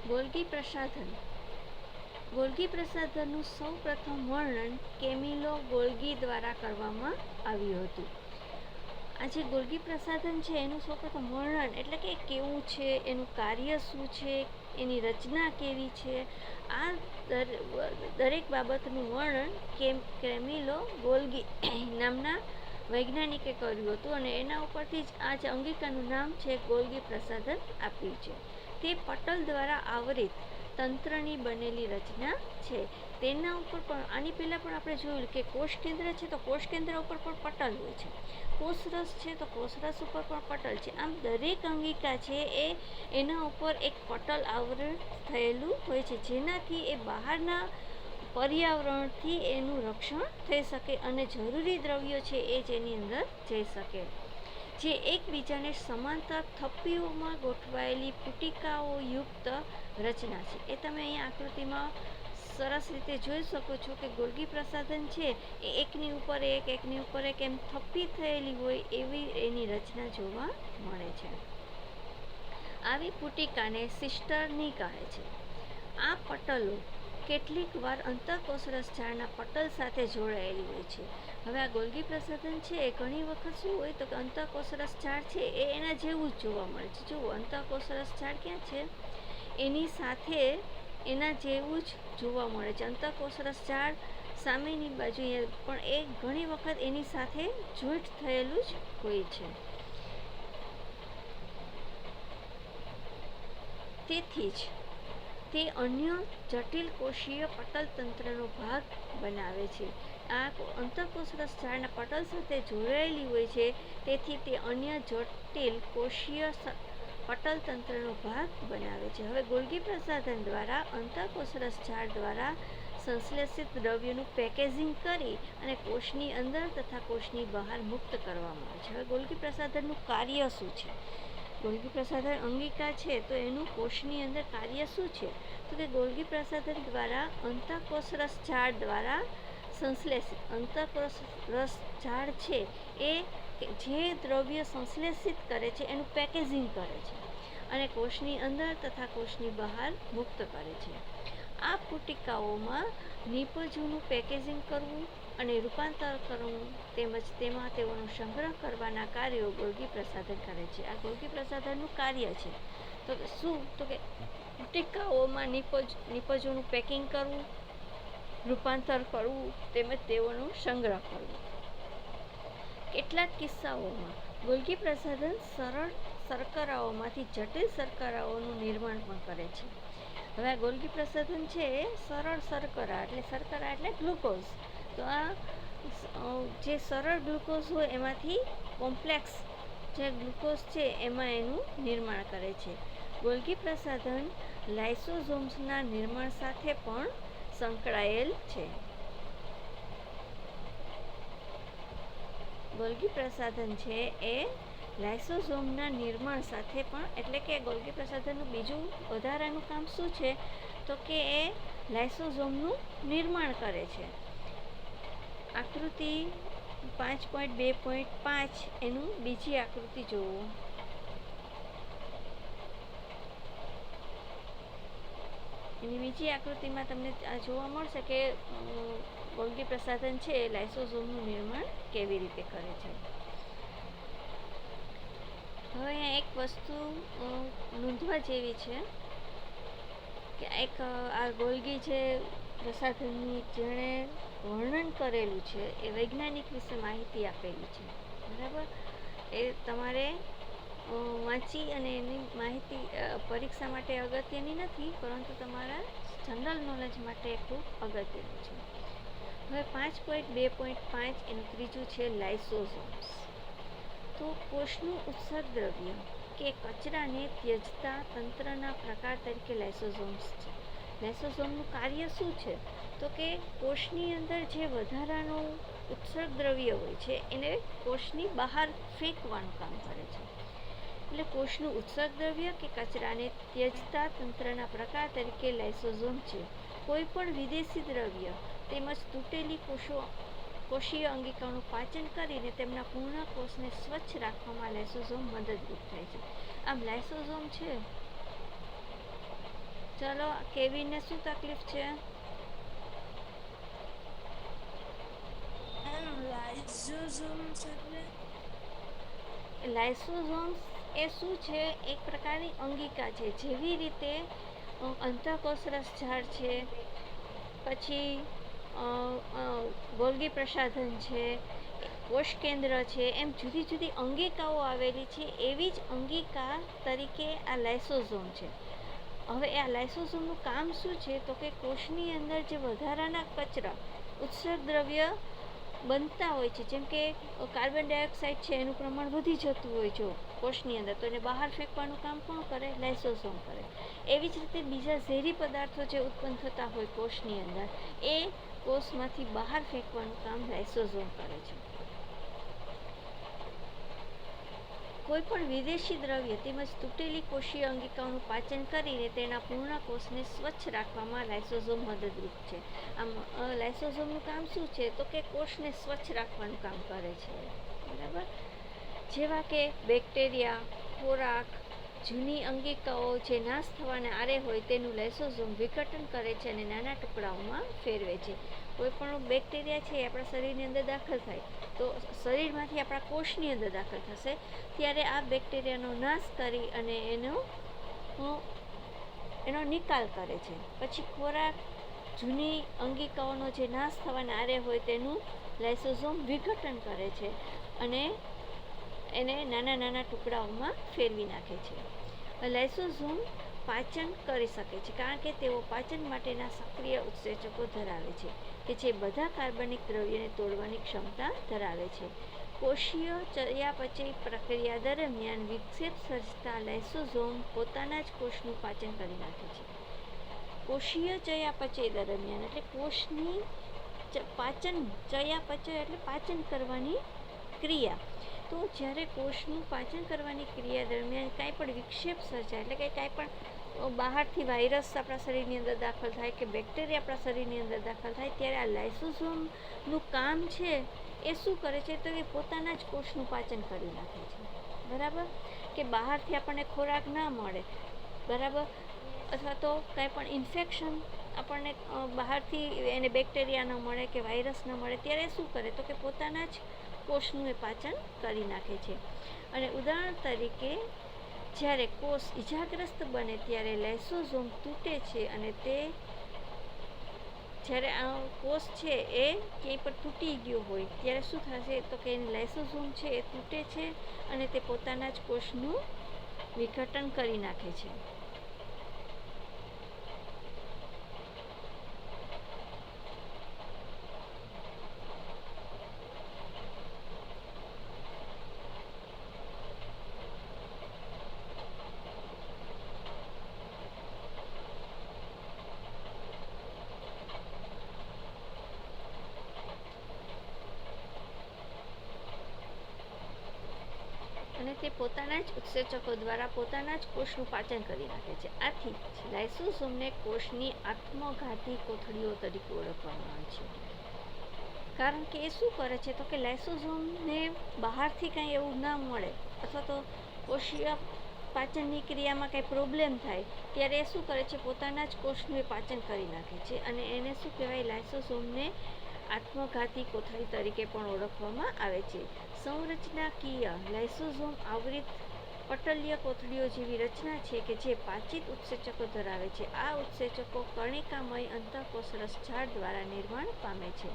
Golgi પ્રસાધન. Golgi પ્રસાધનનું સૌ પ્રથમ વર્ણન કેમિલો ગોલ્ગી દ્વારા કરવામાં આવ્યું હતું. આ જે ગોલ્ગી પ્રસાધન છે એનું સૌપ્રથમ વર્ણન એટલે કે કેવું છે, એનું કાર્ય શું છે, એની રચના કેવી છે, આ દરેક બાબતનું વર્ણન કેમિલો ગોલ્ગી નામના વૈજ્ઞાનિકે કર્યું હતું અને એના ઉપરથી જ આ જે અંગિકાનું નામ છે ગોલ્ગી પ્રસાધન આપ્યું છે. તે પટલ દ્વારા આવરિત તંત્રની બનેલી રચના છે. તેના ઉપર પણ આની પહેલાં પણ આપણે જોયું કે કોષ કેન્દ્ર છે તો કોષ કેન્દ્ર ઉપર પણ પટલ હોય છે, કોષરસ છે તો કોષરસ ઉપર પણ પટલ છે. આમ દરેક અંગિકા છે એના ઉપર એક પટલ આવરણ થયેલું હોય છે, જેનાથી એ બહારના પર્યાવરણથી એનું રક્ષણ થઈ શકે અને જરૂરી દ્રવ્યો છે એ જેની અંદર જઈ શકે. જે એકબીજાને સમાંતર થપ્પીઓમાં ગોઠવાયેલી પુટિકાઓ યુક્ત રચના છે. એ તમે અહીંયા આકૃતિમાં સરસ રીતે જોઈ શકો છો કે ગોલ્ગી પ્રસાધન છે એ એકની ઉપર એક એમ થપ્પી થયેલી હોય એવી એની રચના જોવા મળે છે. આવી પુટિકાને સિસ્ટર્ની કહે છે. આ પટલો કેટલીક વાર અંતઃકોષરસ ઝાડના પટલ સાથે જોડાયેલી હોય છે. હવે આ ગોલ્ગી પ્રસાધન છે એ ઘણી વખત શું હોય તો કે અંતઃકોષરસ ઝાડ છે એ એના જેવું જ જોવા મળે છે. જુઓ, અંતઃકોષરસ ઝાડ ક્યાં છે, એની સાથે એના જેવું જ જોવા મળે છે. અંતઃકોષરસ ઝાડ સામેની બાજુએ પણ એ ઘણી વખત એની સાથે જોઈન્ટ થયેલું જ હોય છે. તેથી જ તે અન્ય જટિલ કોષીય પટલતંત્રનો ભાગ બનાવે છે. આ અંતઃકોષરસ ઝાડના પટલ સાથે જોડાયેલી હોય છે, તેથી તે અન્ય જટિલ કોષીય પટલતંત્રનો ભાગ બનાવે છે. હવે ગોલ્ગી પ્રસાધન દ્વારા અંતઃકોષરસ ઝાડ દ્વારા સંશ્લેષિત દ્રવ્યોનું પેકેજિંગ કરી અને કોષની અંદર તથા કોષની બહાર મુક્ત કરવામાં આવે છે. હવે ગોલ્ગી પ્રસાધનનું કાર્ય શું છે? ગોલ્ગી પ્રસાધન અંગિકા છે તો એનું કોષની અંદર કાર્ય શું છે તો કે ગોલ્ગી પ્રસાધન દ્વારા અંતઃકોષરસ ઝાડ દ્વારા સંશ્લેષિત અંતઃકોષરસ ઝાડ છે એ જે દ્રવ્ય સંશ્લેષિત કરે છે એનું પેકેજિંગ કરે છે અને કોષની અંદર તથા કોષની બહાર મુક્ત કરે છે. આ પુટિકાઓમાં નિપજોનું પેકેજિંગ કરવું અને રૂપાંતર કરવું તેમજ તેમાં તેઓનો સંગ્રહ કરવાના કાર્યો ગોલ્ગી પ્રસાધન કરે છે. આ ગોલ્ગી પ્રસાધનનું કાર્ય છે તો શું તો કે પુટિકાઓમાં નિપજોનું પેકિંગ કરવું, રૂપાંતર કરવું તેમજ તેઓનો સંગ્રહ કરવો. કેટલાક કિસ્સાઓમાં ગોલ્ગી પ્રસાધન સરળ શર્કરાઓમાંથી જટિલ શર્કરાઓનું નિર્માણ પણ કરે છે. હવે આ ગોલ્ગી પ્રસાધન છે એ સરળ શર્કરા એટલે ગ્લુકોઝ. તો આ જે સરળ ગ્લુકોઝ હોય એમાંથી કોમ્પ્લેક્સ જે ગ્લુકોઝ છે એમાં એનું નિર્માણ કરે છે. ગોલ્ગી પ્રસાધન લાઇસોઝોમ્સના નિર્માણ સાથે પણ સંકળાયેલ છે. ગોલ્ગી પ્રસાધન છે એ લાઇસોઝોમના નિર્માણ સાથે પણ એટલે કે ગોલ્ગી પ્રસાધનનું બીજું વધારાનું કામ શું છે તો કે એ લાઇસોઝોમનું નિર્માણ કરે છે. આકૃતિ 5.2.5 એનું બીજી આકૃતિ જોવો. એની બીજી આકૃતિમાં તમને જોવા મળશે કે ગોલ્ગી પ્રસાધન છે એ લાઇસોઝોમનું નિર્માણ કેવી રીતે કરે છે. હવે અહીંયા એક વસ્તુ નોંધવા જેવી છે કે એક આ ગોલ્ગી જે પ્રસાધનની જેણે વર્ણન કરેલું છે એ વૈજ્ઞાનિક વિશે માહિતી આપેલી છે, બરાબર. એ તમારે વાંચી અને એની માહિતી પરીક્ષા માટે અગત્યની નથી, પરંતુ તમારા જનરલ નોલેજ માટે ખૂબ અગત્યનું છે. હવે 5.2.5 એનું ત્રીજું છે લાઇસોઝોમ્સ. તો કોષનું ઉત્સર્ગ દ્રવ્ય કે કચરાને ત્યજતા તંત્રના પ્રકાર તરીકે લાઇસોઝોમ્સ છે. લાઇસોઝોમનું કાર્ય શું છે તો કે કોષની અંદર જે વધારાનું ઉત્સર્ગ દ્રવ્ય હોય છે એને કોષની બહાર ફેંકવાનું કામ કરે છે. એટલે કોષનું ઉત્સર્ગ દ્રવ્ય કે કચરાને ત્યજતા તંત્રના પ્રકાર તરીકે લાઇસોઝોમ છે. કોઈ પણ વિદેશી દ્રવ્ય તેમજ તૂટેલી કોષીય અંગિકાઓનું પાચન કરીને તેમના પૂર્ણ કોષને સ્વચ્છ રાખવામાં લાઇસોઝોમ મદદરૂપ થાય છે. આમ લાઇસોઝોમ છે ચલો, કેવીનને શું તકલીફ છે? લાઇસોઝોમ્સ એ શું છે? એક પ્રકારની અંગિકા છે. જેવી રીતે અંતઃકોષરસ ઝાડ છે, પછી ગોલ્ગી પ્રસાધન છે, કોષ કેન્દ્ર છે, એમ જુદી જુદી અંગિકાઓ આવેલી છે. એવી જ અંગિકા તરીકે આ લાઇસોઝોમ છે. હવે આ લાઇસોઝોમનું કામ શું છે? તો કે કોષની અંદર જે વધારાના કચરા, ઉત્સર્ગ દ્રવ્ય બનતા હોય છે, જેમ કે કાર્બન ડાયોક્સાઇડ છે, એનું પ્રમાણ વધી જતું હોય છે કોષની અંદર, તો એને બહાર ફેંકવાનું કામ કોણ કરે? લાઇસોઝોમ કરે. એવી જ રીતે બીજા ઝેરી પદાર્થો જે ઉત્પન્ન થતા હોય કોષની અંદર, એ કોષમાંથી બહાર ફેંકવાનું કામ લાઇસોઝોમ કરે છે. કોઈ પણ વિદેશી દ્રવ્ય તેમજ તૂટેલી કોષીય અંગિકાઓનું પાચન કરીને તેના પૂર્ણ કોષને સ્વચ્છ રાખવામાં લાઇસોઝોમ મદદરૂપ છે. આમ લાઇસોઝોમનું કામ શું છે? તો કે કોષને સ્વચ્છ રાખવાનું કામ કરે છે. બરાબર? જેવા કે બેક્ટેરિયા, ખોરાક, જૂની અંગિકાઓ જે નાશ થવાને આરે હોય તેનું લાઇસોઝોમ વિઘટન કરે છે અને નાના ટુકડાઓમાં ફેરવે છે. કોઈ પણ બેક્ટેરિયા છે એ આપણા શરીરની અંદર દાખલ થાય તો શરીરમાંથી આપણા કોષની અંદર દાખલ થશે, ત્યારે આ બેક્ટેરિયાનો નાશ કરી અને એનો નિકાલ કરે છે. પછી ખોરાક, જૂની અંગિકાઓનો જે નાશ થવાને આરે હોય તેનું લાઇસોઝોમ વિઘટન કરે છે અને એને નાના નાના ટુકડાઓમાં ફેરવી નાખે છે. લાઇસોઝોમ પાચન કરી શકે છે, કારણ કે તેઓ પાચન માટેના સક્રિય ઉત્સેચકો ધરાવે છે કે જે બધા કાર્બનિક દ્રવ્યને તોડવાની ક્ષમતા ધરાવે છે. કોષીય ચયાપચય પ્રક્રિયા દરમિયાન વિક્ષેપ સર્જતા લાઇસોઝોમ પોતાના જ કોષનું પાચન કરી નાખે છે. કોષીય ચયાપચય દરમિયાન એટલે કોષની ચયાપચય એટલે પાચન કરવાની ક્રિયા. તો જ્યારે કોષનું પાચન કરવાની ક્રિયા દરમિયાન કાંઈ પણ વિક્ષેપ સર્જાય, એટલે કે કાંઈ પણ બહારથી વાયરસ આપણા શરીરની અંદર દાખલ થાય કે બેક્ટેરિયા આપણા શરીરની અંદર દાખલ થાય, ત્યારે આ લાઇસોઝોમનું કામ છે એ શું કરે છે? તો એ પોતાના જ કોષનું પાચન કરી નાખે છે. બરાબર? કે બહારથી આપણને ખોરાક ના મળે, બરાબર, અથવા તો કાંઈ પણ ઇન્ફેક્શન આપણને બહારથી એને બેક્ટેરિયા ન મળે કે વાયરસ ન મળે, ત્યારે શું કરે? તો કે પોતાના જ કોષનું એ પાચન કરી નાખે છે. અને ઉદાહરણ તરીકે જ્યારે કોષ ઇજાગ્રસ્ત બને ત્યારે લાઇસોઝોમ તૂટે છે અને તે જ્યારે આ કોષ છે એ ક્યાંય પણ તૂટી ગયો હોય ત્યારે શું થશે? તો કે લાઇસોઝોમ છે એ તૂટે છે અને તે પોતાના જ કોષનું વિઘટન કરી નાખે છે. અને તે પોતાના જ ઉત્સેચકો દ્વારા પોતાના જ કોષનું પાચન કરી નાખે છે. આથી લાઇસોઝોમને કોષની આત્મઘાતી કોથળીઓ તરીકે ઓળખવામાં આવે છે. કારણ કે એ શું કરે છે? તો કે લાઇસોઝોમને બહારથી કાંઈ એવું ના મળે અથવા તો કોષીય પાચનની ક્રિયામાં કાંઈ પ્રોબ્લેમ થાય ત્યારે એ શું કરે છે? પોતાના જ કોષનું એ પાચન કરી નાખે છે અને એને શું કહેવાય? લાઇસોઝોમને આત્મઘાતી કોથળી તરીકે પણ ઓળખવામાં આવે છે. સંરચનાકીય લાઇસોઝોમ આવૃત પટલય કોથળીઓ જેવી રચના છે કે જે પાચિત ઉત્સેચકો ધરાવે છે. આ ઉત્સેચકો કણિકામય અંતઃકોષરસ ઝાડ દ્વારા નિર્માણ પામે છે.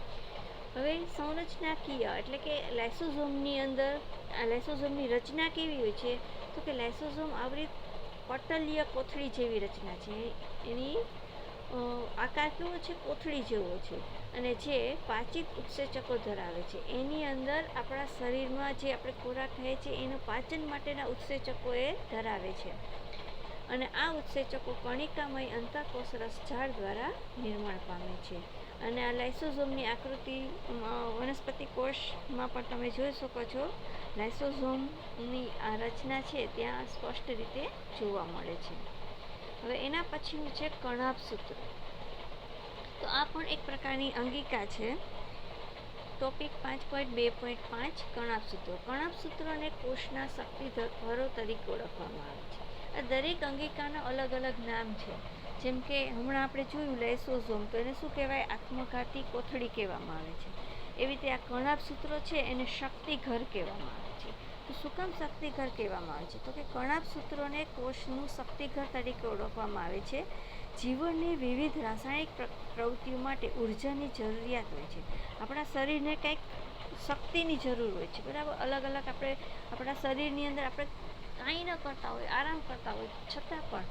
હવે સંરચનાકીય એટલે કે લાઇસોઝોમની અંદર લાઇસોઝોમની રચના કેવી હોય છે? તો કે લાઇસોઝોમ આવૃત પટલય કોથળી જેવી રચના છે. એની આકાર કેવો છે? કોથળી જેવો છે અને જે પાચિત ઉત્સેચકો ધરાવે છે. એની અંદર આપણા શરીરમાં જે આપણે ખોરાક ખાઈએ છીએ એનું પાચન માટેના ઉત્સેચકો એ ધરાવે છે અને આ ઉત્સેચકો કણિકામય અંતઃકોષરસ ઝાડ દ્વારા નિર્માણ પામે છે. અને આ લાઇસોઝોમની આકૃતિ વનસ્પતિ કોષમાં પણ તમે જોઈ શકો છો. લાઇસોઝોમની આ રચના છે ત્યાં સ્પષ્ટ રીતે જોવા મળે છે. હવે એના પછીનું છે કણાભસૂત્ર. તો આ પણ એક પ્રકારની અંગિકા છે. ટોપિક 5.2.5 કણાભસૂત્રો. કણાભસૂત્રોને કોષના શક્તિધરો તરીકે ઓળખવામાં આવે છે. આ દરેક અંગિકાના અલગ અલગ નામ છે. જેમ કે હમણાં આપણે જોયું લાઇસોઝોમ, તો એને શું કહેવાય? આત્મઘાતી કોથળી કહેવામાં આવે છે. એવી રીતે આ કર્ણાભસૂત્રો છે એને શક્તિઘર કહેવામાં આવે છે. તો શું કામ શક્તિઘર કહેવામાં આવે છે? તો કે કર્ણાભસૂત્રોને કોષનું શક્તિઘર તરીકે ઓળખવામાં આવે છે. જીવનની વિવિધ રાસાયણિક પ્રવૃત્તિઓ માટે ઉર્જાની જરૂરિયાત હોય છે. આપણા શરીરને કંઈક શક્તિની જરૂર હોય છે, બરાબર? અલગ અલગ આપણે આપણા શરીરની અંદર આપણે કાંઈ ન કરતા હોય, આરામ કરતા હોય, છતાં પણ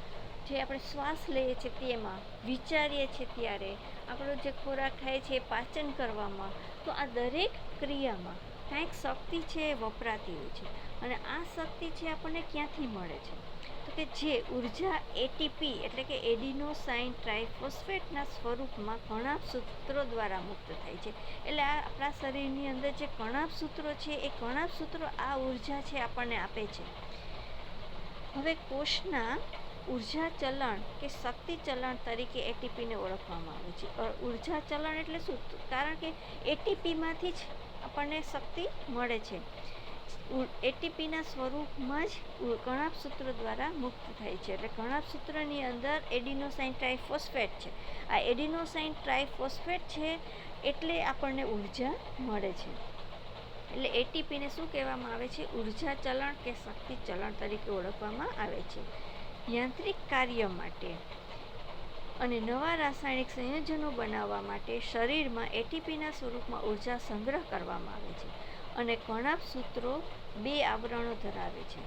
જે આપણે શ્વાસ લઈએ છીએ તેમાં, વિચારીએ છીએ ત્યારે, આપણો જે ખોરાક ખાય છે એ પાચન કરવામાં, તો આ દરેક ક્રિયામાં કાંઈક શક્તિ છે એ વપરાતી હોય છે. અને આ શક્તિ છે આપણને ક્યાંથી મળે છે? તો કે જે ઉર્જા એટીપી એટલે કે એડિનોસાઇન ટ્રાઇફોસ્ફેટના સ્વરૂપમાં કર્ણાભસૂત્રો દ્વારા મુક્ત થાય છે. એટલે આ આપણા શરીરની અંદર જે કર્ણાભસૂત્રો છે એ કર્ણાભસૂત્રો આ ઉર્જા છે આપણને આપે છે. હવે કોષના ઉર્જા ચલણ કે શક્તિ ચલણ તરીકે એટીપીને ઓળખવામાં આવે છે. ઉર્જા ચલણ એટલે શું? કારણ કે એટીપીમાંથી જ આપણને શક્તિ મળે છે. એટીપીના સ્વરૂપમાં જ કર્ણાભસૂત્રો દ્વારા મુક્ત થાય છે. એટલે કર્ણાભસૂત્રની અંદર એડિનોસાઇન ટ્રાઇફોસ્ફેટ છે. આ એડિનોસાઇન ટ્રાઇફોસ્ફેટ છે એટલે આપણને ઉર્જા મળે છે. એટલે એટીપીને શું કહેવામાં આવે છે? ઉર્જા ચલણ કે શક્તિ ચલણ તરીકે ઓળખવામાં આવે છે. યાંત્રિક કાર્ય માટે અને નવા રાસાયણિક સંયોજનો બનાવવા માટે શરીરમાં એટીપીના સ્વરૂપમાં ઉર્જા સંગ્રહ કરવામાં આવે છે. અને કર્ણાભસૂત્રો 2 આવરણો ધરાવે છે.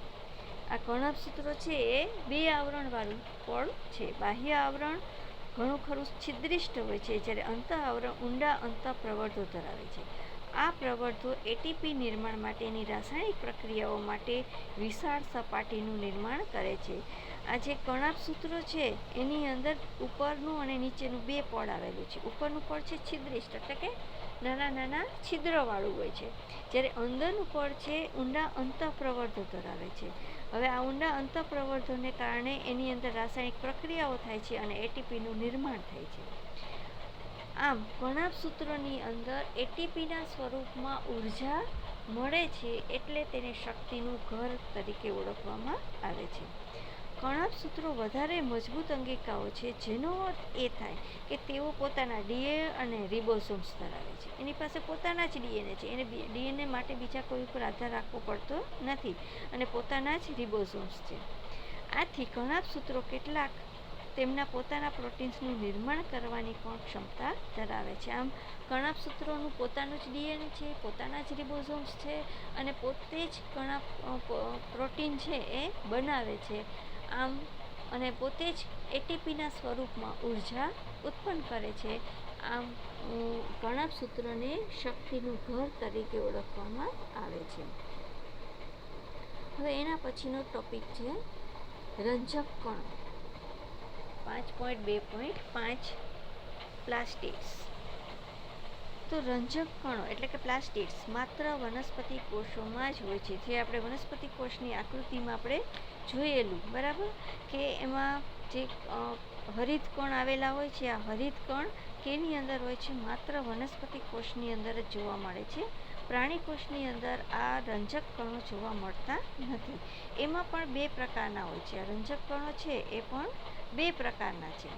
આ કર્ણાભસૂત્રો છે એ 2 આવરણવાળું પડ છે. બાહ્ય આવરણ ઘણું ખરું છિદ્રિષ્ટ હોય છે, જ્યારે અંતઃ આવરણ ઊંડા અંતઃપ્રવર્ધો ધરાવે છે. આ પ્રવર્ધો એટીપી નિર્માણ માટેની રાસાયણિક પ્રક્રિયાઓ માટે વિશાળ સપાટીનું નિર્માણ કરે છે. આ જે કર્ણાભસૂત્રો છે એની અંદર ઉપરનું અને નીચેનું 2 પડ આવેલું છે. ઉપરનું પડ છે છિદ્રિષ્ટ એટલે કે નાના નાના છિદ્રવાળું હોય છે, જ્યારે અંદરનું પડ છે ઊંડા અંતઃપ્રવર્ધો ધરાવે છે. હવે આ ઊંડા અંતઃપ્રવર્ધોને કારણે એની અંદર રાસાયણિક પ્રક્રિયાઓ થાય છે અને એટીપીનું નિર્માણ થાય છે. આમ કર્ણાભસૂત્રોની અંદર એટીપીના સ્વરૂપમાં ઉર્જા મળે છે એટલે તેને શક્તિનું ઘર તરીકે ઓળખવામાં આવે છે. કર્ણાભસૂત્રો વધારે મજબૂત અંગિકાઓ છે, જેનો અર્થ એ થાય કે તેઓ પોતાના ડીએનએ અને રિબોસોમ્સ ધરાવે છે. એની પાસે પોતાના જ ડીએનએ છે, એને ડીએનએ માટે બીજા કોઈ ઉપર આધાર રાખવો પડતો નથી અને પોતાના જ રિબોસોમ્સ છે. આથી કર્ણાભસૂત્રો કેટલાક તેમના પોતાના પ્રોટીન્સનું નિર્માણ કરવાની પણ ક્ષમતા ધરાવે છે. આમ કર્ણાભસૂત્રોનું પોતાનું જ ડીએનએ છે, પોતાના જ રિબોસોમ્સ છે અને પોતે જ પ્રોટીન છે એ બનાવે છે. આમ અને પોતે જ એટીપીના સ્વરૂપમાં ઉર્જા ઉત્પન્ન કરે છે. આમ કર્ણાભસૂત્રને શક્તિનું ઘર તરીકે ઓળખવામાં આવે છે. હવે એના પછીનો ટોપિક છે રંજક કણો. 5.2.5 પ્લાસ્ટિડ્સ. તો રંજક કણો એટલે કે પ્લાસ્ટિડ્સ માત્ર વનસ્પતિ કોષોમાં જ હોય છે. જે આપણે વનસ્પતિ કોષની આકૃતિમાં આપણે જોયેલું, બરાબર, કે એમાં જે હરિત કણ આવેલા હોય છે, આ હરિત કણ કેની અંદર હોય છે? માત્ર વનસ્પતિ કોષની અંદર જ જોવા મળે છે. પ્રાણી કોષની અંદર આ રંજક કણો જોવા મળતા નથી. એમાં પણ 2 પ્રકારના હોય છે. આ રંજક કણો છે એ પણ 2 પ્રકારના છે.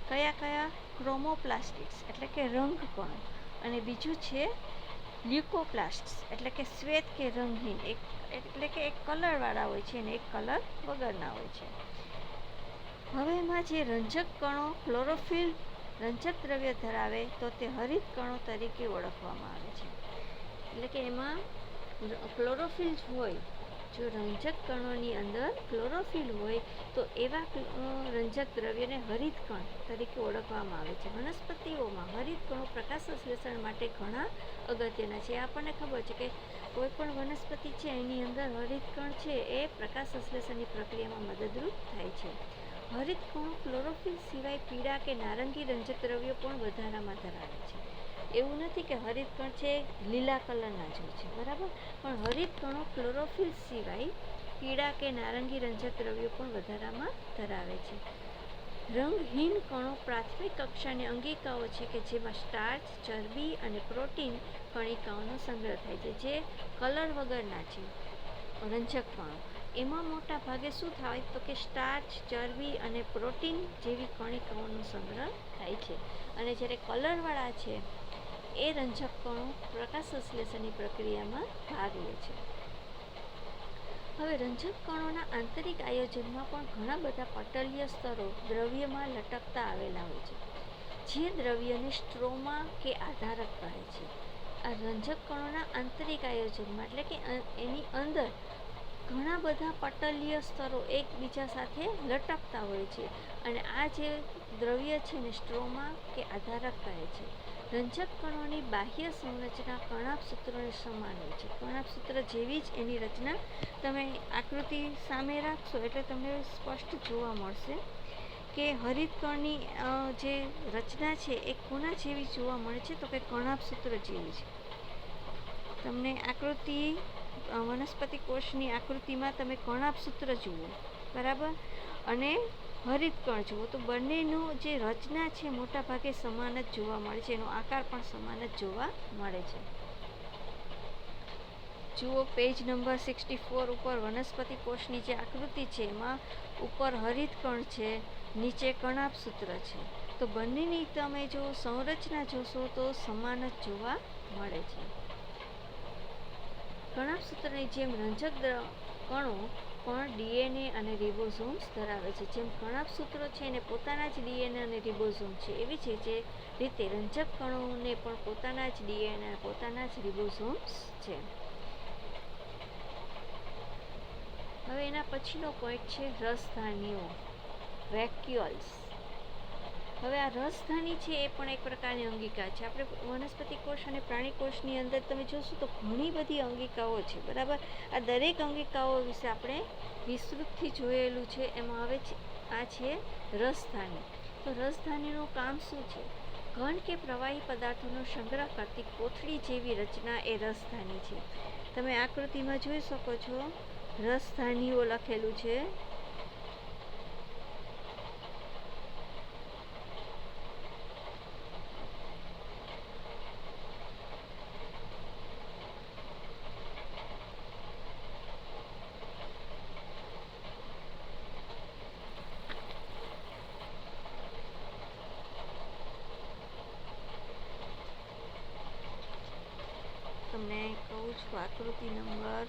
કયા કયા? ક્રોમોપ્લાસ્ટિડ્સ એટલે કે રંગ કણો, અને બીજું છે લ્યુકોપ્લાસ્ટ્સ એટલે કે શ્વેત કે રંગહીન, એટલે કે એક કલરવાળા હોય છે અને એક કલર વગરના હોય છે. હવે એમાં જે રંજક કણો ક્લોરોફિલ રંજક દ્રવ્ય ધરાવે તો તે હરિત કણો તરીકે ઓળખવામાં આવે છે. એટલે કે એમાં ક્લોરોફિલ હોય, જો રંજક કણોની અંદર ક્લોરોફિલ હોય તો એવા રંજક દ્રવ્યને હરિત કણ તરીકે ઓળખવામાં આવે છે. વનસ્પતિઓમાં હરિત કણો પ્રકાશ સંશ્લેષણ માટે ઘણા અગત્યના છે. આપણને ખબર છે કે કોઈ પણ વનસ્પતિ છે એની અંદર હરિત કણ છે એ પ્રકાશ સંશ્લેષણની પ્રક્રિયામાં મદદરૂપ થાય છે. હરિત કણો ક્લોરોફિલ સિવાય પીળા કે નારંગી રંજક દ્રવ્યો પણ વધારામાં ધરાવે છે. એવું નથી કે હરિત કણ છે લીલા કલરના જ હોય છે, બરાબર, પણ હરિત કણો ક્લોરોફિલ સિવાય પીળા કે નારંગી રંજક દ્રવ્યો પણ વધારામાં ધરાવે છે. રંગહીન કણો પ્રાથમિક કક્ષાની અંગિકાઓ છે કે જેમાં સ્ટાર્ચ, ચરબી અને પ્રોટીન કણિકાઓનો સંગ્રહ થાય છે. જે કલર વગરના છે રંજક કણો, એમાં મોટા ભાગે શું થાય તો કે સ્ટાર્ચ, ચરબી અને પ્રોટીન જેવી કણિકાઓનો સંગ્રહ થાય છે. અને જ્યારે કલરવાળા છે એ રંજક કણો પ્રકાશ સંશ્લેષણની પ્રક્રિયામાં ભાગ લે છે. હવે રંજક કણોના આંતરિક આયોજનમાં પણ ઘણા બધા પટલય સ્તરો દ્રવ્યમાં લટકતા આવેલા હોય છે, જે દ્રવ્યને સ્ટ્રોમા કે આધારક કહે છે. આ રંજક કણોના આંતરિક આયોજનમાં એટલે કે એની અંદર ઘણા બધા પટલય સ્તરો એકબીજા સાથે લટકતા હોય છે, અને આ જે દ્રવ્ય છે ને સ્ટ્રોમા કે આધારક કહે છે. રંજક કણોની બાહ્ય સંરચના કણાભસૂત્રોને સમાન હોય છે. કણાભસૂત્ર જેવી જ એની રચના તમે આકૃતિ સામે રાખશો એટલે તમને સ્પષ્ટ જોવા મળશે કે હરિતકણની જે રચના છે એ કોના જેવી જોવા મળે છે તો કે કણાભસૂત્ર જેવી છે. તમને આકૃતિ વનસ્પતિ કોષની આકૃતિમાં તમે કણાભસૂત્ર જુઓ, બરાબર, અને હરિતકણ જુઓ તો બંનેનું જે રચના છે મોટા ભાગે સમાન જ જોવા મળે છે. એનો આકાર પણ સમાન જ જોવા મળે છે. જુઓ પેજ નંબર 64 ઉપર વનસ્પતિ કોષની જે આકૃતિ છે એમાં ઉપર હરિતકણ છે, નીચે કણાભસૂત્ર છે. તો બંનેની તમે જો સંરચના જોશો તો સમાન જ જોવા મળે છે. કણાભસૂત્રની જેમ રંજક કણો પણ ડીએનએ અને રિબોઝોમ્સ ધરાવે છે. જેમ કણાભસૂત્રો છે એને પોતાના જ ડીએનએ અને રિબોઝોમ છે, એવી જ રીતે રંજક કણોને પણ પોતાના જ ડીએનએ અને પોતાના જ રિબોઝોમ્સ છે. હવે એના પછીનો પોઈન્ટ છે રસધાનીઓ, વેક્યુઅલ્સ. હવે આ રસધાની છે એ પણ એક પ્રકારની અંગિકા છે. આપણે વનસ્પતિ કોષ અને પ્રાણી કોષની અંદર તમે જોશો તો ઘણી બધી અંગિકાઓ છે, બરાબર. આ દરેક અંગિકાઓ વિશે આપણે વિસ્તૃતથી જોયેલું છે. એમાં હવે આ છે રસધાની. તો રસધાનીનું કામ શું છે? ઘન કે પ્રવાહી પદાર્થોનો સંગ્રહ કરતી કોથળી જેવી રચના એ રસધાની છે. તમે આકૃતિમાં જોઈ શકો છો રસધાનીઓ લખેલું છે. તમને કહું છું આકૃતિ નંબર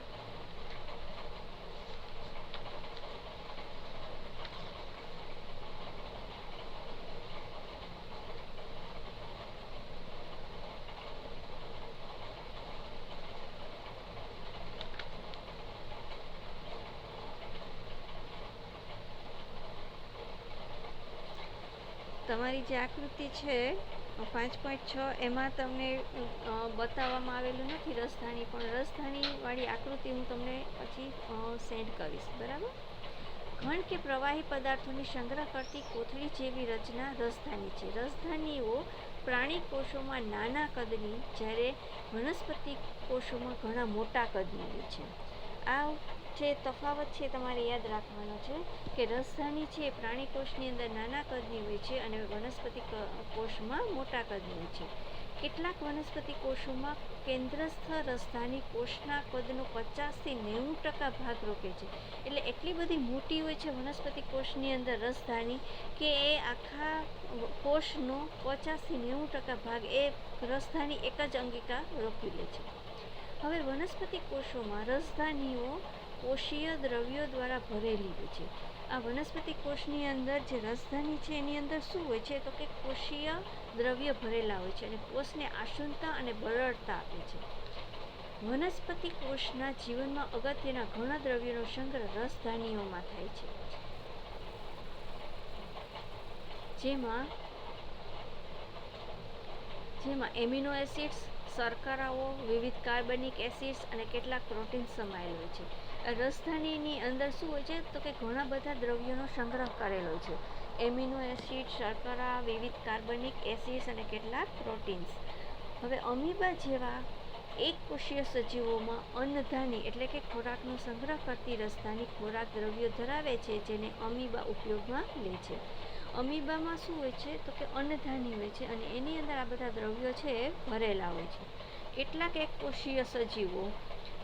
તમારી જે આકૃતિ છે 5.6 એમાં તમને બતાવવામાં આવેલું નથી રસધાની, પણ રસધાનીવાળી આકૃતિ હું તમને પછી સેન્ડ કરીશ, બરાબર. ઘન કે પ્રવાહી પદાર્થોની સંગ્રહ કરતી કોથળી જેવી રચના રસધાની છે. રસધાનીઓ પ્રાણી કોષોમાં નાના કદની, જ્યારે વનસ્પતિ કોષોમાં ઘણા મોટા કદની હોય છે. આ જે તફાવત છે તમારે યાદ રાખવાનો છે કે રસધાની છે પ્રાણી કોષની અંદર નાના કદની હોય છે અને વનસ્પતિ કોષમાં મોટા કદની હોય છે. કેટલાક વનસ્પતિ કોષોમાં કેન્દ્રસ્થ રસધાની કોષના કદનો 50 થી 90% ભાગ રોકે છે. એટલે એટલી બધી મોટી હોય છે વનસ્પતિ કોષની અંદર રસધાની કે એ આખા કોષનો 50 થી 90% ભાગ એ રસધાની એક જ અંગિકા રોકી લે છે. હવે વનસ્પતિ કોષોમાં રસધાનીઓ કોષીય દ્રવ્યો દ્વારા ભરેલી હોય છે. આ વનસ્પતિ કોષની અંદર જે રસધાની છે એની અંદર શું હોય છે તો કે કોષીય દ્રવ્ય ભરેલા હોય છે અને કોષને આસુનતા અને બળવત્તા આપે છે. વનસ્પતિ કોષના જીવનમાં અગત્યના ઘણા દ્રવ્યોનો સંગ્રહ રસધાનીઓમાં થાય છે, જેમાં એમિનો એસિડ્સ, શર્કરાઓ, વિવિધ કાર્બનિક એસિડ્સ અને કેટલાક પ્રોટીન સમાયેલ હોય છે. રસધાનીની અંદર શું હોય છે તો કે ઘણા બધા દ્રવ્યોનો સંગ્રહ કરેલો છે. એમિનો એસિડ, શર્કરા, વિવિધ કાર્બનિક એસિડ્સ અને કેટલાક પ્રોટીન્સ. હવે અમીબા જેવા એક કોષીય સજીવોમાં અન્નધાની એટલે કે ખોરાકનો સંગ્રહ કરતી રસધાની ખોરાક દ્રવ્યો ધરાવે છે, જેને અમીબા ઉપયોગમાં લે છે. અમીબામાં શું હોય છે તો કે અન્નધાની હોય છે અને એની અંદર આ બધા દ્રવ્યો છે એ ભરેલા હોય છે. કેટલાક એક કોષીય સજીવો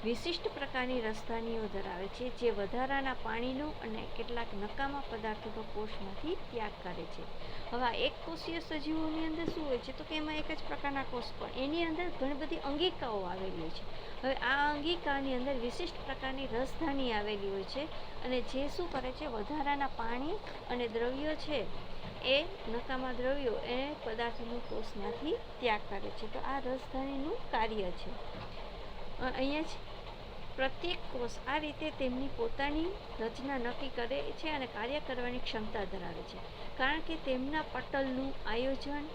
વિશિષ્ટ પ્રકારની રસધાનીઓ ધરાવે છે જે વધારાના પાણીનો અને કેટલાક નકામા પદાર્થોનો કોષમાંથી ત્યાગ કરે છે. હવે આ એક કોષીય સજીવોની અંદર શું હોય છે તો કે એમાં એક જ પ્રકારના કોષ પણ એની અંદર ઘણી બધી અંગિકાઓ આવેલી હોય છે. હવે આ અંગિકાની અંદર વિશિષ્ટ પ્રકારની રસધાની આવેલી હોય છે અને જે શું કરે છે વધારાના પાણી અને દ્રવ્યો છે એ નકામા દ્રવ્યો એ પદાર્થોનો કોષમાંથી ત્યાગ કરે છે. તો આ રસધાનીનું કાર્ય છે. અહીંયા જ પ્રત્યેક કોષ આ રીતે તેમની પોતાની રચના નક્કી કરે છે અને કાર્ય કરવાની ક્ષમતા ધરાવે છે કારણ કે તેમના પટલનું આયોજન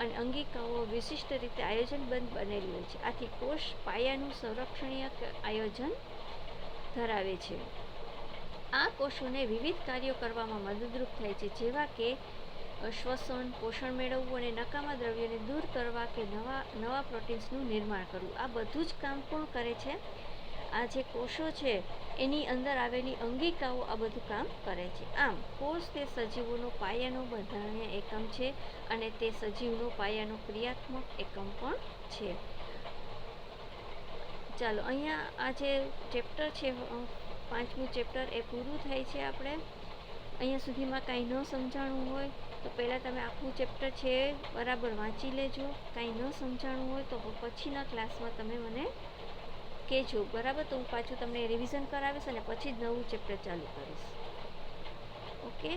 અને અંગિકાઓ વિશિષ્ટ રીતે આયોજનબદ્ધ બનેલી હોય છે. આથી કોષ પાયાનું સંરક્ષણીય આયોજન ધરાવે છે. આ કોષોને વિવિધ કાર્યો કરવામાં મદદરૂપ થાય છે જેવા કે શ્વસન, પોષણ મેળવવું અને નકામા દ્રવ્યોને દૂર કરવા કે નવા પ્રોટીન્સનું નિર્માણ કરવું. આ બધું જ કામ કોણ કરે છે? આ જે કોષો છે એની અંદર આવેલી અંગિકાઓ આ બધું કામ કરે છે. આમ કોષ તે સજીવોનો પાયાનો બંધારણીય એકમ છે અને તે સજીવનો પાયાનો ક્રિયાત્મક એકમ પણ છે. ચાલો અહીંયા આ જે ચેપ્ટર છે 5મું ચેપ્ટર એ પૂરું થાય છે. આપણે અહીંયા સુધીમાં કાંઈ ન સમજાણું હોય તો પહેલાં તમે આખું ચેપ્ટર છે બરાબર વાંચી લેજો. કાંઈ ન સમજાણું હોય તો પછીના ક્લાસમાં તમે મને કહેજો, બરાબર? તો હું પાછું તમને રિવિઝન કરાવીશ અને પછી જ નવું ચેપ્ટર ચાલુ કરીશ. ઓકે.